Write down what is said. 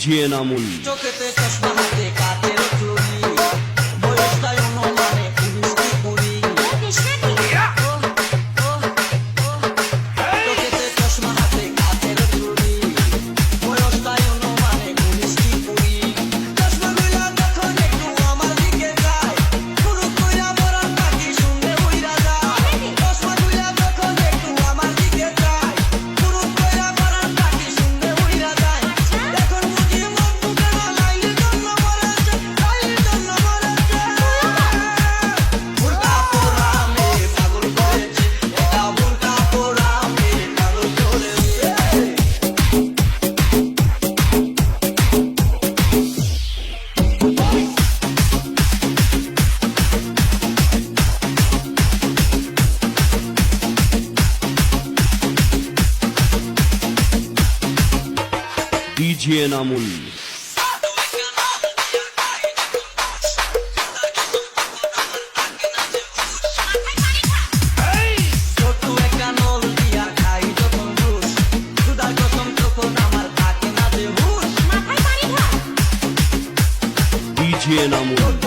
DJ Namul চোখেতে চশমা হাতে কাচের চুড়ি বয়সটাই অনুমানে 19-20 চোখেতে চশমা হাতে কাচের চুড়ি বয়সটাই অনুমানে 19-20 চশমাগুলা যখন একটু আমার দিকে যায় শুরু কইরা বরান পাখি শুনলে উইরা যায় চশমাগুলা যখন একটু আমার দিকে যায় শুরু কইরা বরান পাখি শুনলে উইরা যায় এখন বুঝি মন দুঃখে না লাইলি জন্য মরেছে বুরকা পোড়া মে পাগল করেছে এটা বুরকা পোড়া মে পাগল করেছে ডিজে নামুল ছোট্ট একটা নল দিয়া খাই যখন ঘুষ ক্ষুধার কসম তখন আমার থাকে না যে হুঁশ ডিজে নামুল ছোট্ট